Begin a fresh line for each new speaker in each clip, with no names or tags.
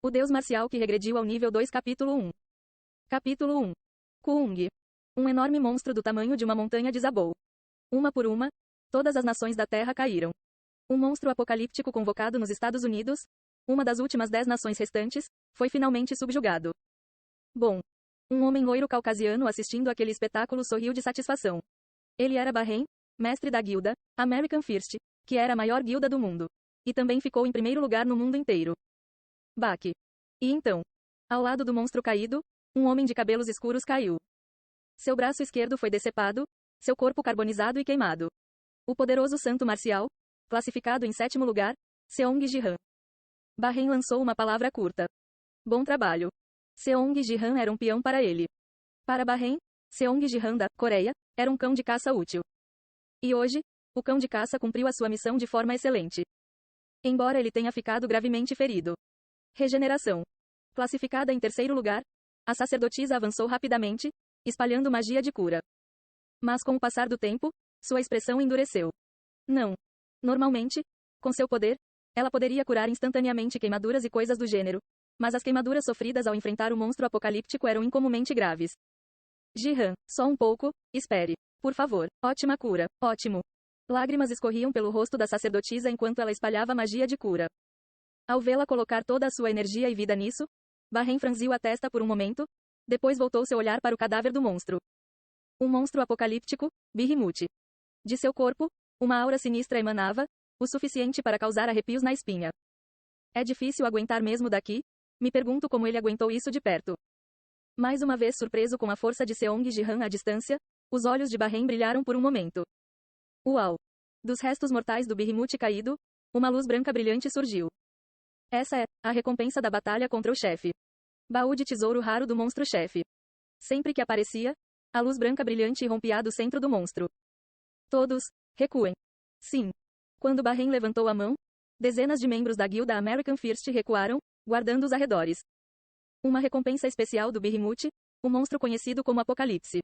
O deus marcial que regrediu ao nível 2 Capítulo 1. Capítulo 1. Kuung. Um enorme monstro do tamanho de uma montanha desabou. Uma por uma, todas as nações da Terra caíram. Um monstro apocalíptico convocado nos Estados Unidos, uma das últimas 10 nações restantes, foi finalmente subjugado. Bom. Um homem loiro caucasiano assistindo aquele espetáculo sorriu de satisfação. Ele era Bahrein, mestre da guilda, American First, que era a maior guilda do mundo. E também ficou em primeiro lugar no mundo inteiro. Baque. E então? Ao lado do monstro caído, um homem de cabelos escuros caiu. Seu braço esquerdo foi decepado, seu corpo carbonizado e queimado. O poderoso santo marcial, classificado em 7º lugar, Seong Ji-han. Bahrein lançou uma palavra curta. Bom trabalho. Seong Ji-han era um peão para ele. Para Bahrein, Seong Ji-han da Coreia era um cão de caça útil. E hoje, o cão de caça cumpriu a sua missão de forma excelente. Embora ele tenha ficado gravemente ferido. Regeneração. Classificada em 3º lugar, a sacerdotisa avançou rapidamente, espalhando magia de cura. Mas com o passar do tempo, sua expressão endureceu. Não. Normalmente, com seu poder, ela poderia curar instantaneamente queimaduras e coisas do gênero. Mas as queimaduras sofridas ao enfrentar o monstro apocalíptico eram incomumente graves. Ji-han, só um pouco, espere. Por favor. Ótima cura. Ótimo. Lágrimas escorriam pelo rosto da sacerdotisa enquanto ela espalhava magia de cura. Ao vê-la colocar toda a sua energia e vida nisso, Bahrein franziu a testa por um momento, depois voltou seu olhar para o cadáver do monstro. Um monstro apocalíptico, Behemoth. De seu corpo, uma aura sinistra emanava, o suficiente para causar arrepios na espinha. É difícil aguentar mesmo daqui? Me pergunto como ele aguentou isso de perto. Mais uma vez surpreso com a força de Seong Ji-han à distância, os olhos de Bahrein brilharam por um momento. Uau! Dos restos mortais do Behemoth caído, uma luz branca brilhante surgiu. Essa é a recompensa da batalha contra o chefe. Baú de tesouro raro do monstro-chefe. Sempre que aparecia, a luz branca brilhante irrompia do centro do monstro. Todos, recuem. Sim. Quando Bahrein levantou a mão, dezenas de membros da guilda American First recuaram, guardando os arredores. Uma recompensa especial do Behemoth, o monstro conhecido como Apocalipse.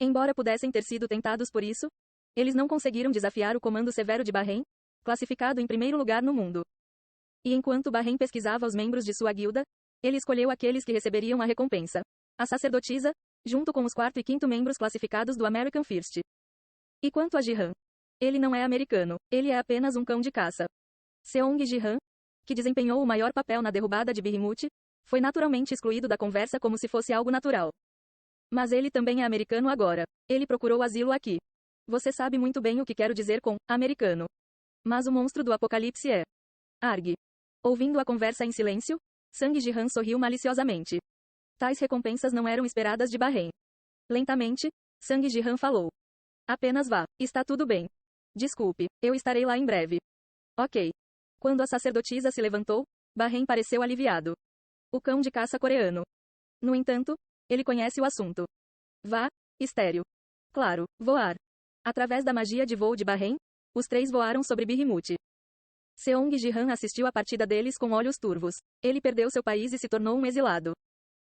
Embora pudessem ter sido tentados por isso, eles não conseguiram desafiar o comando severo de Bahrein, classificado em 1º lugar no mundo. E enquanto Bahrein pesquisava os membros de sua guilda, ele escolheu aqueles que receberiam a recompensa. A sacerdotisa, junto com os 4º e 5º membros classificados do American First. E quanto a Ji-han? Ele não é americano, ele é apenas um cão de caça. Seong Ji-han, que desempenhou o maior papel na derrubada de Behemoth, foi naturalmente excluído da conversa como se fosse algo natural. Mas ele também é americano agora. Ele procurou asilo aqui. Você sabe muito bem o que quero dizer com americano. Mas o monstro do apocalipse é Arg. Ouvindo a conversa em silêncio, Sang Ji-han sorriu maliciosamente. Tais recompensas não eram esperadas de Bahrein. Lentamente, Sang Ji-han falou. Apenas vá, está tudo bem. Desculpe, eu estarei lá em breve. Ok. Quando a sacerdotisa se levantou, Bahrein pareceu aliviado. O cão de caça coreano. No entanto, ele conhece o assunto. Vá, estéril. Claro, voar. Através da magia de voo de Bahrein, os 3 voaram sobre Behemoth. Seong Ji-han assistiu à partida deles com olhos turvos. Ele perdeu seu país e se tornou um exilado.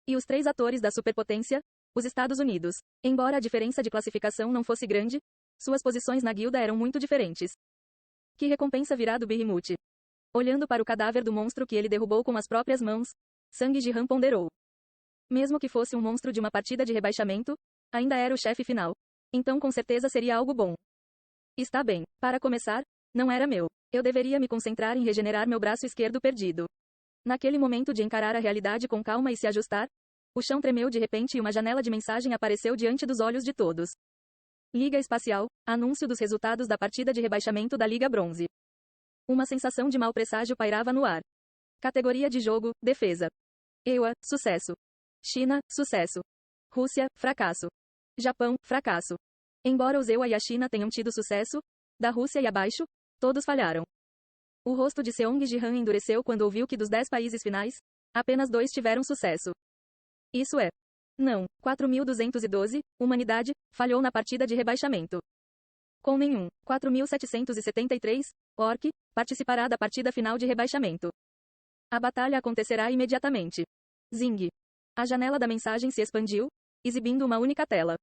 E os 3 atores da superpotência, os Estados Unidos. Embora a diferença de classificação não fosse grande, suas posições na guilda eram muito diferentes. Que recompensa virá do Behemoth? Olhando para o cadáver do monstro que ele derrubou com as próprias mãos, Sang Ji-han ponderou. Mesmo que fosse um monstro de uma partida de rebaixamento, ainda era o chefe final. Então com certeza seria algo bom. Está bem, para começar, não era meu. Eu deveria me concentrar em regenerar meu braço esquerdo perdido. Naquele momento de encarar a realidade com calma e se ajustar, o chão tremeu de repente e uma janela de mensagem apareceu diante dos olhos de todos. Liga Espacial, anúncio dos resultados da partida de rebaixamento da Liga Bronze. Uma sensação de mau presságio pairava no ar. Categoria de jogo, defesa. EUA, sucesso. China, sucesso. Rússia, fracasso. Japão, fracasso. Embora os EUA e a China tenham tido sucesso, da Rússia e abaixo, todos falharam. O rosto de Seong Ji-han endureceu quando ouviu que dos 10 países finais, apenas 2 tiveram sucesso. Isso é. Não, 4.212, humanidade, falhou na partida de rebaixamento. Com nenhum, 4.773, orc, participará da partida final de rebaixamento. A batalha acontecerá imediatamente. Zing. A janela da mensagem se expandiu, exibindo uma única tela.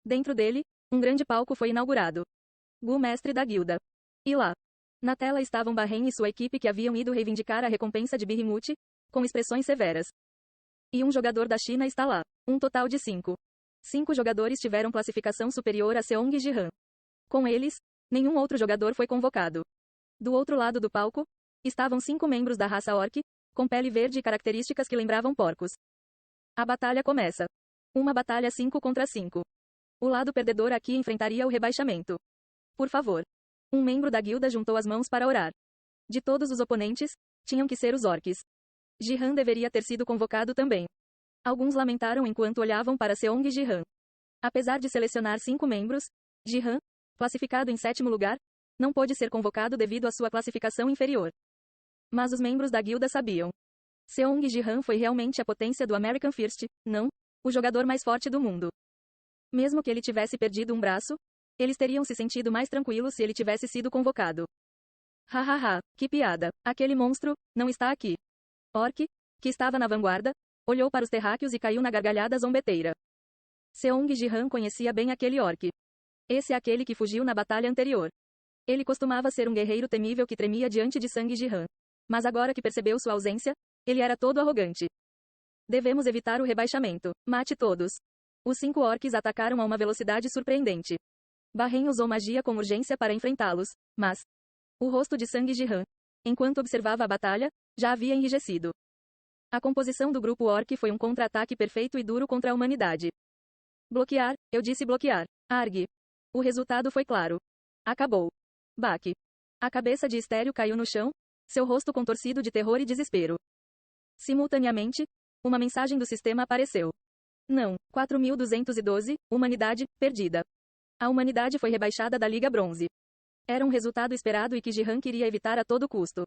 Dentro dele, um grande palco foi inaugurado. Gu, mestre da guilda. E lá. Na tela estavam Bahrein e sua equipe que haviam ido reivindicar a recompensa de Behemoth, com expressões severas. E um jogador da China está lá. Um total de 5. 5 jogadores tiveram classificação superior a Seong Ji-han. Com eles, nenhum outro jogador foi convocado. Do outro lado do palco, estavam 5 membros da raça orc, com pele verde e características que lembravam porcos. A batalha começa. Uma batalha 5 contra 5. O lado perdedor aqui enfrentaria o rebaixamento. Por favor. Um membro da guilda juntou as mãos para orar. De todos os oponentes, tinham que ser os orcs. Ji-han deveria ter sido convocado também. Alguns lamentaram enquanto olhavam para Seong Ji-han. Apesar de selecionar 5 membros, Ji-han, classificado em 7º lugar, não pôde ser convocado devido à sua classificação inferior. Mas os membros da guilda sabiam. Seong Ji-han foi realmente a potência do American First, não, o jogador mais forte do mundo. Mesmo que ele tivesse perdido um braço, eles teriam se sentido mais tranquilos se ele tivesse sido convocado. Hahaha, que piada, aquele monstro, não está aqui. Orc, que estava na vanguarda, olhou para os terráqueos e caiu na gargalhada zombeteira. Seong Ji-han conhecia bem aquele orc. Esse é aquele que fugiu na batalha anterior. Ele costumava ser um guerreiro temível que tremia diante de Sang Ji-han. Mas agora que percebeu sua ausência, ele era todo arrogante. Devemos evitar o rebaixamento. Mate todos. Os 5 orcs atacaram a uma velocidade surpreendente. Barren usou magia com urgência para enfrentá-los, mas o rosto de Sang Ji-han, enquanto observava a batalha, já havia enrijecido. A composição do grupo orc foi um contra-ataque perfeito e duro contra a humanidade. Bloquear, eu disse bloquear. Arg. O resultado foi claro. Acabou. Baque. A cabeça de Estéreo caiu no chão, seu rosto contorcido de terror e desespero. Simultaneamente, uma mensagem do sistema apareceu. Não, 4212, humanidade, perdida. A humanidade foi rebaixada da Liga Bronze. Era um resultado esperado e que Ji-han queria evitar a todo custo.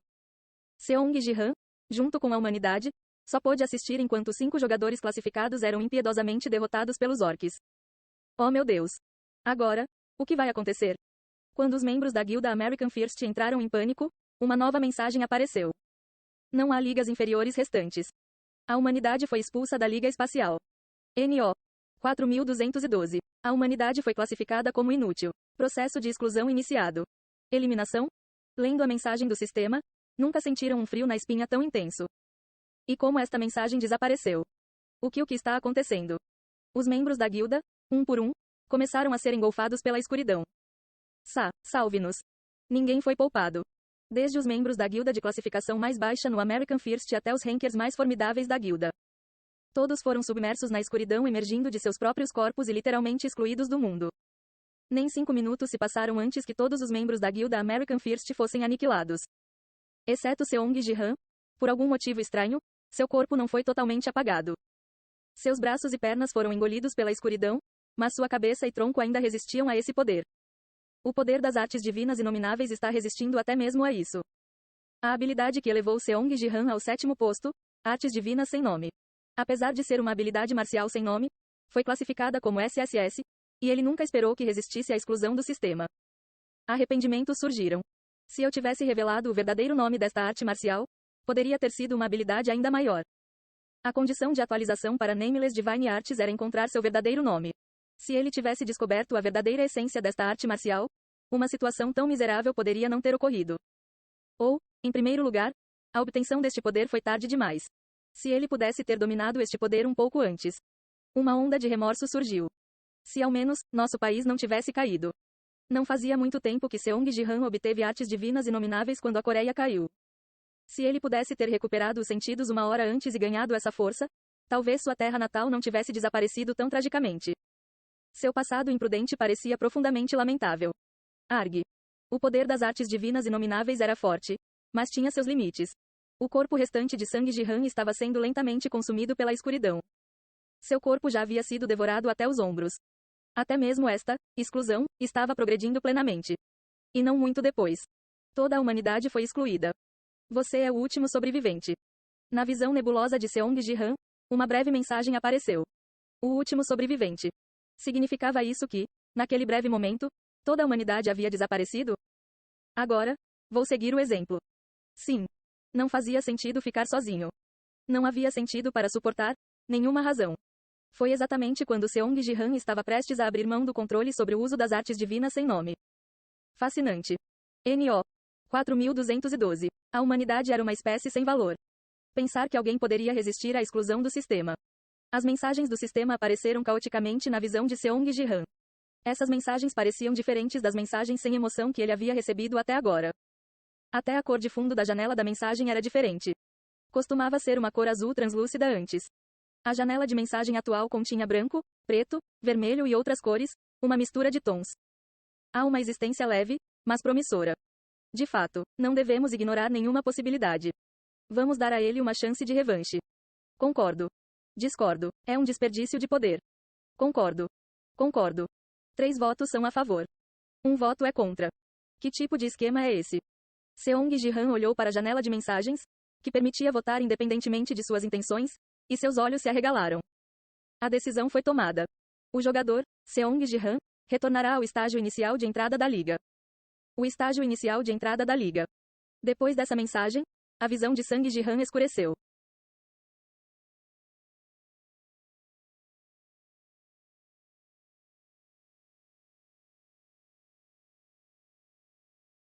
Seong Ji-han, junto com a humanidade, só pôde assistir enquanto 5 jogadores classificados eram impiedosamente derrotados pelos orcs. Oh meu Deus! Agora, o que vai acontecer? Quando os membros da guilda American First entraram em pânico, uma nova mensagem apareceu. Não há ligas inferiores restantes. A humanidade foi expulsa da Liga Espacial. NO 4212. A humanidade foi classificada como inútil. Processo de exclusão iniciado. Eliminação? Lendo a mensagem do sistema, nunca sentiram um frio na espinha tão intenso. E como esta mensagem desapareceu? O que está acontecendo? Os membros da guilda, um por um, começaram a ser engolfados pela escuridão. Salve-nos. Ninguém foi poupado. Desde os membros da guilda de classificação mais baixa no American First até os rankers mais formidáveis da guilda. Todos foram submersos na escuridão emergindo de seus próprios corpos e literalmente excluídos do mundo. Nem 5 minutos se passaram antes que todos os membros da guilda American First fossem aniquilados. Exceto Seong Ji-han, por algum motivo estranho, seu corpo não foi totalmente apagado. Seus braços e pernas foram engolidos pela escuridão, mas sua cabeça e tronco ainda resistiam a esse poder. O poder das artes divinas inomináveis está resistindo até mesmo a isso. A habilidade que elevou Seong Ji-han ao 7º posto, Artes Divinas Sem Nome. Apesar de ser uma habilidade marcial sem nome, foi classificada como SSS, e ele nunca esperou que resistisse à exclusão do sistema. Arrependimentos surgiram. Se eu tivesse revelado o verdadeiro nome desta arte marcial, poderia ter sido uma habilidade ainda maior. A condição de atualização para Nameless Divine Arts era encontrar seu verdadeiro nome. Se ele tivesse descoberto a verdadeira essência desta arte marcial, uma situação tão miserável poderia não ter ocorrido. Ou, em primeiro lugar, a obtenção deste poder foi tarde demais. Se ele pudesse ter dominado este poder um pouco antes. Uma onda de remorso surgiu. Se ao menos, nosso país não tivesse caído. Não fazia muito tempo que Seong Ji-han obteve artes divinas inomináveis quando a Coreia caiu. Se ele pudesse ter recuperado os sentidos uma hora antes e ganhado essa força, talvez sua terra natal não tivesse desaparecido tão tragicamente. Seu passado imprudente parecia profundamente lamentável. Arg. O poder das artes divinas inomináveis era forte, mas tinha seus limites. O corpo restante de Sang Ji-han estava sendo lentamente consumido pela escuridão. Seu corpo já havia sido devorado até os ombros. Até mesmo esta exclusão estava progredindo plenamente. E não muito depois. Toda a humanidade foi excluída. Você é o último sobrevivente. Na visão nebulosa de Seong Ji-han, uma breve mensagem apareceu. O último sobrevivente. Significava isso que, naquele breve momento, toda a humanidade havia desaparecido? Agora, vou seguir o exemplo. Sim. Não fazia sentido ficar sozinho. Não havia sentido para suportar nenhuma razão. Foi exatamente quando Seong Ji-han estava prestes a abrir mão do controle sobre o uso das artes divinas sem nome. Fascinante. NO 4212. A humanidade era uma espécie sem valor. Pensar que alguém poderia resistir à exclusão do sistema. As mensagens do sistema apareceram caoticamente na visão de Seong Ji-han. Essas mensagens pareciam diferentes das mensagens sem emoção que ele havia recebido até agora. Até a cor de fundo da janela da mensagem era diferente. Costumava ser uma cor azul translúcida antes. A janela de mensagem atual continha branco, preto, vermelho e outras cores, uma mistura de tons. Há uma existência leve, mas promissora. De fato, não devemos ignorar nenhuma possibilidade. Vamos dar a ele uma chance de revanche. Concordo. Discordo. É um desperdício de poder. Concordo. Concordo. 3 votos são a favor. 1 voto é contra. Que tipo de esquema é esse? Seong Ji-han olhou para a janela de mensagens, que permitia votar independentemente de suas intenções, e seus olhos se arregalaram. A decisão foi tomada. O jogador, Seong Ji-han, retornará ao estágio inicial de entrada da liga. O estágio inicial de entrada da liga. Depois dessa mensagem, a visão de Sang Ji-han escureceu.